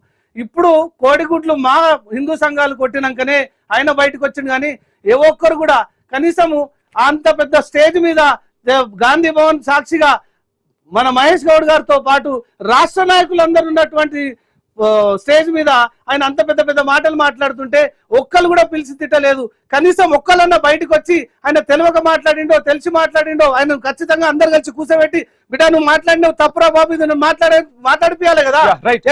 ఇప్పుడు కోడిగుడ్లు మా హిందూ సంఘాలు కొట్టినాకనే ఆయన బయటకు వచ్చింది. కానీ ఏ ఒక్కరు కూడా కనీసము అంత పెద్ద స్టేజ్ మీద గాంధీ భవన్ సాక్షిగా మన మహేష్ గౌడ్ గారితో పాటు రాష్ట్ర నాయకులందరూ ఉన్నటువంటి స్టేజ్ మీద ఆయన అంత పెద్ద పెద్ద మాటలు మాట్లాడుతుంటే ఒక్కరు కూడా పిలిచి తిట్టలేదు. కనీసం ఒక్కళ్ళన్నా బయటకు వచ్చి ఆయన తెలియక మాట్లాడిండో తెలిసి మాట్లాడిండో ఆయన ఖచ్చితంగా అందరు కలిసి కూర్చోబెట్టి బిడ్డ నువ్వు మాట్లాడినావు తప్పురా బాబు ఇది మాట్లాడిపియాలి కదా.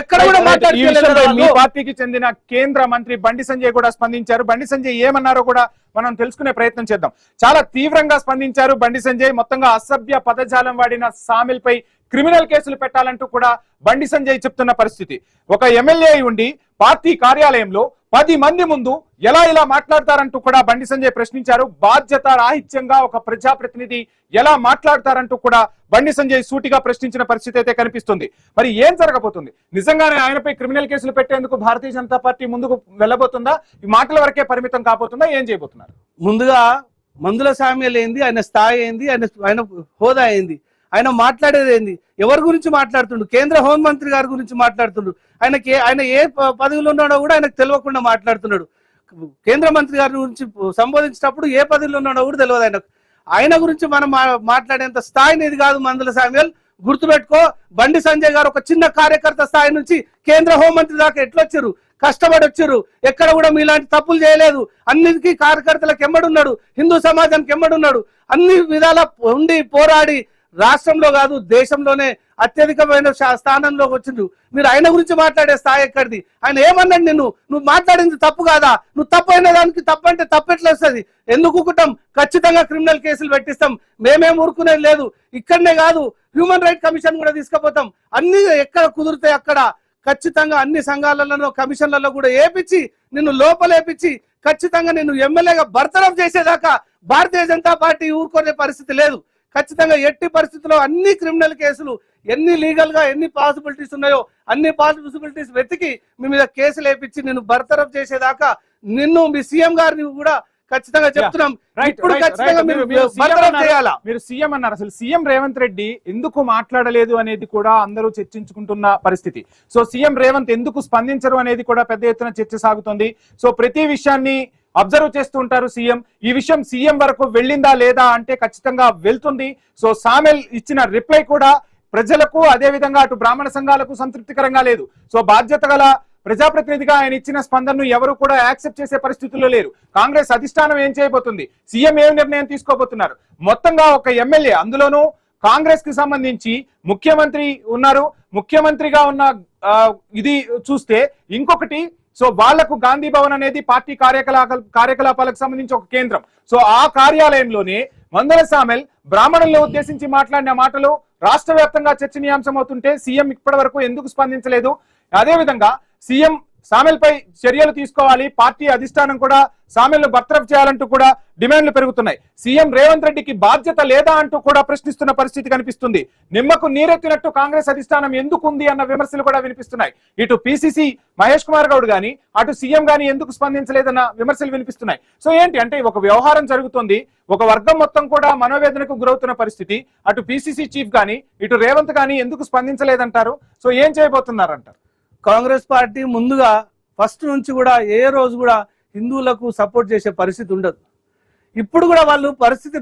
ఎక్కడ కూడా మాట్లాడిపోయలేదు. మీ పార్టీకి చెందిన కేంద్ర మంత్రి బండి సంజయ్ కూడా స్పందించారు. బండి సంజయ్ ఏమన్నారో కూడా మనం తెలుసుకునే ప్రయత్నం చేద్దాం. చాలా తీవ్రంగా స్పందించారు బండి సంజయ్. మొత్తంగా అసభ్య పదజాలం వాడిన సామిల్ పై క్రిమినల్ కేసులు పెట్టాలంటూ కూడా బండి సంజయ్ చెప్తున్న పరిస్థితి. ఒక ఎమ్మెల్యే ఉండి పార్టీ కార్యాలయంలో 10 మంది ముందు ఎలా ఇలా మాట్లాడతారంటూ కూడా బండి సంజయ్ ప్రశ్నించారు. బాధ్యత రాహిత్యంగా ఒక ప్రజాప్రతినిధి ఎలా మాట్లాడతారంటూ కూడా బండి సంజయ్ సూటిగా ప్రశ్నించిన పరిస్థితి అయితే కనిపిస్తుంది. మరి ఏం జరగబోతుంది? నిజంగానే ఆయనపై క్రిమినల్ కేసులు పెట్టేందుకు భారతీయ జనతా పార్టీ ముందుకు వెళ్ళబోతుందా? ఈ మాటల వరకే పరిమితం కాబోతుందా? ఏం చేయబోతున్నారు? ముందుగా మందుల సామ్యాలు ఏంది, ఆయన స్థాయి ఏంది, ఆయన హోదా ఏంది, ఆయన మాట్లాడేది ఏంది, ఎవరి గురించి మాట్లాడుతుండు? కేంద్ర హోంమంత్రి గారి గురించి మాట్లాడుతుండు. ఆయన ఏ పదవిలో ఉన్నాడో కూడా ఆయనకు తెలియకుండా మాట్లాడుతున్నాడు. కేంద్ర మంత్రి గారి గురించి సంబోధించినప్పుడు ఏ పదవిలో ఉన్నాడో కూడా తెలియదు ఆయన గురించి మనం మాట్లాడేంత స్థాయి ఇది కాదు మందుల సామ్యాల్. గుర్తుపెట్టుకో, బండి సంజయ్ గారు ఒక చిన్న కార్యకర్త స్థాయి నుంచి కేంద్ర హోంమంత్రి దాకా ఎట్లొచ్చారు, కష్టపడి వచ్చారు. ఎక్కడ కూడా మీలాంటి తప్పులు చేయలేదు. అన్నిటికీ కార్యకర్తలకు ఎమ్మడున్నాడు, హిందూ సమాజానికి ఎమ్మడున్నాడు. అన్ని విధాల ఉండి పోరాడి రాష్ట్రంలో కాదు దేశంలోనే అత్యధికమైన స్థానంలోకి వచ్చిండు. మీరు ఆయన గురించి మాట్లాడే స్థాయి ఎక్కడిది? ఆయన ఏమన్నాడు? నువ్వు మాట్లాడింది తప్పు కాదా? నువ్వు తప్పు అయిన దానికి తప్పు అంటే తప్పెట్లా వస్తుంది? ఎందుకు కుట్టం? ఖచ్చితంగా క్రిమినల్ కేసులు పెట్టిస్తాం. మేమేం ఊరుకునేది లేదు. ఇక్కడనే కాదు, హ్యూమన్ రైట్ కమిషన్ కూడా తీసుకుపోతాం. అన్ని ఎక్కడ కుదిరితే అక్కడ ఖచ్చితంగా అన్ని సంఘాలలో కమిషన్లలో కూడా ఏపించి నిన్ను లోపలేపించి ఖచ్చితంగా నిన్ను ఎమ్మెల్యేగా బర్తరఫ్ చేసేదాకా భారతీయ జనతా పార్టీ ఊరుకునే పరిస్థితి లేదు. ఖచ్చితంగా ఎట్టి పరిస్థితుల్లో అన్ని క్రిమినల్ కేసులు ఎన్ని లీగల్ గా ఎన్ని పాసిబిలిటీస్ ఉన్నాయో అన్ని పాసిబిలిటీస్ వెతికి మీ మీద కేసులు వేపించి నిన్ను బర్తరఫ్ చేసేదాకా నిన్ను మీ సీఎం గారిని కూడా ఖచ్చితంగా చెప్తున్నాం. మీరు సీఎం అన్నారు. అసలు సీఎం రేవంత్ రెడ్డి ఎందుకు మాట్లాడలేదు అనేది కూడా అందరూ చర్చించుకుంటున్న పరిస్థితి. సో సీఎం రేవంత్ ఎందుకు స్పందించరు అనేది కూడా పెద్ద ఎత్తున చర్చ సాగుతుంది. సో ప్రతి విషయాన్ని అబ్జర్వ్ చేస్తూ ఉంటారు సీఎం. ఈ విషయం సీఎం వరకు వెళ్ళిందా లేదా అంటే ఖచ్చితంగా వెళ్తుంది. సో సామెల్ ఇచ్చిన రిప్లై కూడా ప్రజలకు అదే విధంగా అటు బ్రాహ్మణ సంఘాలకు సంతృప్తికరంగా లేదు. సో బాధ్యత గల ప్రజాప్రతినిధిగా ఆయన ఇచ్చిన స్పందనను ఎవరు కూడా యాక్సెప్ట్ చేసే పరిస్థితుల్లో లేరు. కాంగ్రెస్ అధిష్టానం ఏం చేయబోతుంది? సీఎం ఏం నిర్ణయం తీసుకోబోతున్నారు? మొత్తంగా ఒక ఎమ్మెల్యే, అందులోనూ కాంగ్రెస్ కి సంబంధించి ముఖ్యమంత్రి ఉన్నారు. ముఖ్యమంత్రిగా ఉన్న ఇది చూస్తే ఇంకొకటి, సో వాళ్లకు గాంధీ భవన్ అనేది పార్టీ కార్యకలాపాలకు సంబంధించి ఒక కేంద్రం. సో ఆ కార్యాలయంలోనే మందుల సామెల్ బ్రాహ్మణులను ఉద్దేశించి మాట్లాడిన మాటలు రాష్ట్ర వ్యాప్తంగా చర్చనీయాంశం అవుతుంటే సీఎం ఇప్పటి వరకు ఎందుకు స్పందించలేదు? అదేవిధంగా సీఎం సామెల్పై చర్యలు తీసుకోవాలి, పార్టీ అధిష్టానం కూడా సామెల్ను బర్తరఫ్ చేయాలంటూ కూడా డిమాండ్లు పెరుగుతున్నాయి. సీఎం రేవంత్ రెడ్డికి బాధ్యత లేదా అంటూ కూడా ప్రశ్నిస్తున్న పరిస్థితి కనిపిస్తుంది. నిమ్మకు నీరెత్తినట్టు కాంగ్రెస్ అధిష్టానం ఎందుకు ఉంది అన్న విమర్శలు కూడా వినిపిస్తున్నాయి. ఇటు పిసిసి మహేష్ కుమార్ గౌడ్ గాని అటు సీఎం గాని ఎందుకు స్పందించలేదన్న విమర్శలు వినిపిస్తున్నాయి. సో ఏంటి అంటే ఒక వ్యవహారం జరుగుతుంది, ఒక వర్గం మొత్తం కూడా మనోవేదనకు గురవుతున్న పరిస్థితి. అటు పిసిసి చీఫ్ గాని ఇటు రేవంత్ గాని ఎందుకు స్పందించలేదంటారు? సో ఏం చేయబోతున్నారంటారు? కాంగ్రెస్ పార్టీ ముందుగా ఫస్ట్ నుంచి కూడా ఏ రోజు కూడా హిందువులకు సపోర్ట్ చేసే పరిస్థితి ఉండదు. ఇప్పుడు కూడా వాళ్ళు పరిస్థితి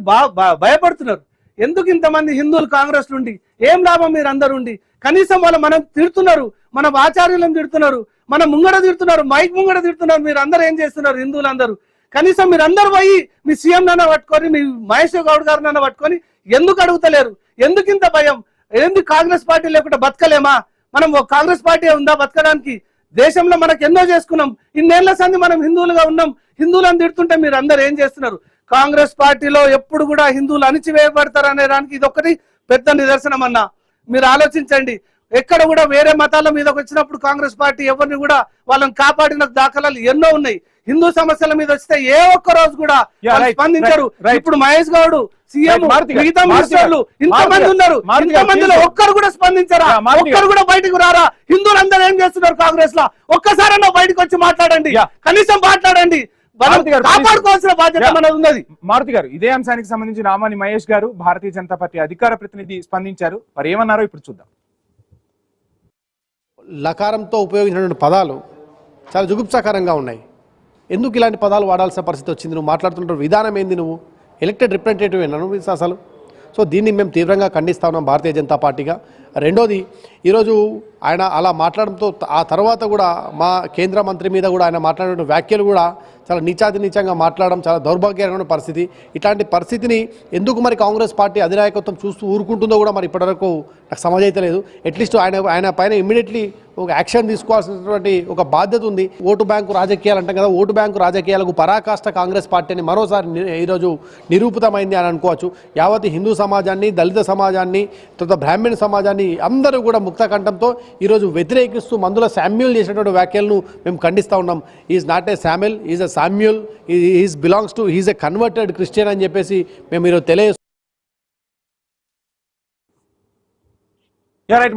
భయపడుతున్నారు. ఎందుకు ఇంతమంది హిందువులు కాంగ్రెస్ నుండి ఏం లాభం మీరు అందరు ఉండి? కనీసం వాళ్ళు మనం తిడుతున్నారు, మన ఆచార్యులను తిడుతున్నారు, మన ముంగడ తిడుతున్నారు, మైక్ ముంగడ తిడుతున్నారు. మీరు అందరూ ఏం చేస్తున్నారు? హిందువులందరూ కనీసం మీరు అందరు పోయి మీ సీఎం నన్న పట్టుకొని మీ మహేష్ గౌడ్ గారు నన్న పట్టుకొని ఎందుకు అడుగుతలేరు? ఎందుకు ఇంత భయం? ఎందుకు కాంగ్రెస్ పార్టీ లేకుండా బతకలేమా? మనం కాంగ్రెస్ పార్టీ ఉందా బతకడానికి? దేశంలో మనకు ఎన్నో చేసుకున్నాం, ఇన్నేళ్ల సంది మనం హిందువులుగా ఉన్నాం. హిందువులను తిడుతుంటే మీరు అందరు ఏం చేస్తున్నారు? కాంగ్రెస్ పార్టీలో ఎప్పుడు కూడా హిందువులు అణిచివేయబడతారు అనే దానికి ఇది ఒకటి పెద్ద నిదర్శనం అన్న. మీరు ఆలోచించండి, ఎక్కడ కూడా వేరే మతాల మీదకి వచ్చినప్పుడు కాంగ్రెస్ పార్టీ ఎవరిని కూడా వాళ్ళని కాపాడిన దాఖలాలు ఎన్నో ఉన్నాయి. హిందూ సమస్యల మీద వస్తే ఏ ఒక్క రోజు కూడా స్పందించారు. ఇప్పుడు మహేష్ గౌడ్ సీఎం మిగతా మినిస్టర్లు ఇంతమంది ఉన్నారు, ఇంతమందిలో ఒక్కరు కూడా స్పందించారా? ఒక్కరు కూడా బయటకు రారా? హిందువులందరూ ఏం చేస్తున్నారు కాంగ్రెస్ లో? ఒక్కసారన్నా బయటకు వచ్చి మాట్లాడండి, కనీసం మాట్లాడండి. కాపాడుకోవాల్సిన బాధ్యత మనది ఉన్నది. మారుతి గారు, ఇదే అంశానికి సంబంధించి నామాని మహేష్ గారు భారతీయ జనతా పార్టీ అధికార ప్రతినిధి స్పందించారు. మరి ఏమన్నారో ఇప్పుడు చూద్దాం. లకారంతో ఉపయోగించినటువంటి పదాలు చాలా జుగుప్సాకరంగా ఉన్నాయి. ఎందుకు ఇలాంటి పదాలు వాడాల్సిన పరిస్థితి వచ్చింది? నువ్వు మాట్లాడుతున్న విధానం ఏంది? నువ్వు ఎలక్టెడ్ రిప్రజెంటేటివ్ అయినా నువ్వు అసలు? సో దీన్ని మేము తీవ్రంగా ఖండిస్తా ఉన్నాం భారతీయ జనతా పార్టీగా. రెండోది, ఈరోజు ఆయన అలా మాట్లాడడంతో ఆ తర్వాత కూడా మా కేంద్ర మంత్రి మీద కూడా ఆయన మాట్లాడిన వ్యాఖ్యలు కూడా చాలా నీచంగా మాట్లాడడం చాలా దౌర్భాగ్యకరమైన పరిస్థితి. ఇట్లాంటి పరిస్థితిని ఎందుకు మరి కాంగ్రెస్ పార్టీ అధినాయకత్వం చూస్తూ ఊరుకుంటుందో కూడా మరి ఇప్పటివరకు నాకు సమజైతలేదు. అట్లీస్ట్ ఆయన పైన ఇమ్మీడియట్లీ ఒక యాక్షన్ తీసుకోవాల్సినటువంటి ఒక బాధ్యత ఉంది. ఓటు బ్యాంకు రాజకీయాలు అంటాం కదా, ఓటు బ్యాంకు రాజకీయాలకు పరాకాష్ట కాంగ్రెస్ పార్టీ అని మరోసారి ఈరోజు నిరూపితమైంది అని అనుకోవచ్చు. యావత్ హిందూ సమాజాన్ని, దళిత సమాజాన్ని, తర్వాత బ్రాహ్మణ సమాజాన్ని అందరూ కూడా ముక్త కంఠంతో ఈరోజు వ్యతిరేకిస్తూ మందుల శామ్యూల్ చేసినటువంటి వ్యాఖ్యలను మేము ఖండిస్తూ ఉన్నాం. Is not a Samuel, is a Samuel, is belongs to, is a converted Christian అని చెప్పేసి మేము ఈరోజు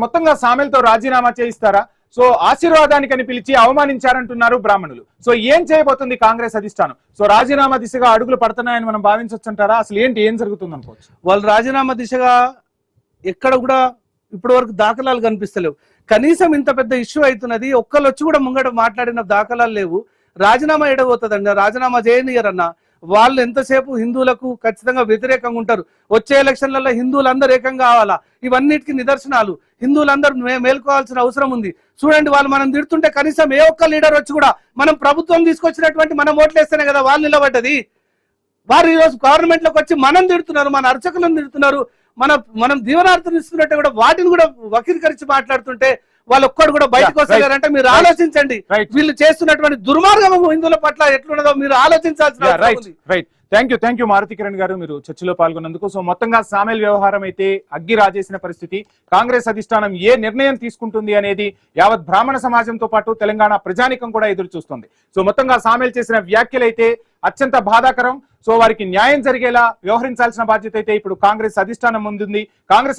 మొత్తంగా సామెల్తో రాజీనామా చేయిస్తారా? సో ఆశీర్వాదానికని పిలిచి అవమానించారంటున్నారు బ్రాహ్మణులు. సో ఏం చేయబోతుంది కాంగ్రెస్ అధిష్టానం? సో రాజీనామా దిశగా అడుగులు పడుతున్నాయని మనం భావించొచ్చంటారా? అసలు ఏంటి, ఏం జరుగుతుంది అనుకోవచ్చు? వాళ్ళు రాజీనామా దిశగా ఎక్కడ కూడా ఇప్పటి వరకు దాఖలాలు కనిపిస్తలేవు. కనీసం ఇంత పెద్ద ఇష్యూ అవుతున్నది, ఒక్కళ్ళు వచ్చి కూడా ముంగట మాట్లాడిన దాఖలాలు లేవు. రాజీనామా ఎడబోతుందన్న, రాజీనామా చేయనియరన్న. వాళ్ళు ఎంతసేపు హిందువులకు ఖచ్చితంగా వ్యతిరేకంగా ఉంటారు. వచ్చే ఎలక్షన్లలో హిందువులందరూ ఏకంగా కావాలా? ఇవన్నిటికీ నిదర్శనాలు. హిందువులందరూ మేల్కోవాల్సిన అవసరం ఉంది. చూడండి, వాళ్ళు మనం తిడుతుంటే కనీసం ఏ ఒక్క లీడర్ వచ్చి కూడా మనం ప్రభుత్వం తీసుకొచ్చినటువంటి మనం ఓట్లేస్తేనే కదా వాళ్ళు నిలబడ్డది. వారు ఈరోజు గవర్నమెంట్ లోకి వచ్చి మనం తిడుతున్నారు, మన అర్చకులను తిడుతున్నారు, మనం దీవనార్థం ఇస్తున్నట్టు కూడా వాటిని కూడా వక్రీకరించి మాట్లాడుతుంటే వాళ్ళు ఒక్కడు కూడా బయటకు వస్తలేరంటే మీరు ఆలోచించండి. వీళ్ళు చేస్తున్నటువంటి దుర్మార్గం హిందువుల పట్ల ఎట్లున్నదో మీరు ఆలోచించాల్సిన. Right, thank you Maruti Kiran garu, మీరు చర్చలో పాల్గొన్నందుకు. సో మొత్తంగా సామెల్ వ్యవహారం అయితే అగ్గి రాజేసిన పరిస్థితి. కాంగ్రెస్ అధిష్టానం ఏ నిర్ణయం తీసుకుంటుంది అనేది యావత్ బ్రాహ్మణ సమాజంతో పాటు తెలంగాణ ప్రజానికం కూడా ఎదురు చూస్తుంది. సో మొత్తంగా సామెల్ చేసిన వ్యాఖ్యలు అయితే అత్యంత బాధాకరం. సో వారికి న్యాయం జరిగేలా వ్యవహరించాల్సిన బాధ్యత అయితే ఇప్పుడు కాంగ్రెస్ అధిష్టానం ముందుంది. కాంగ్రెస్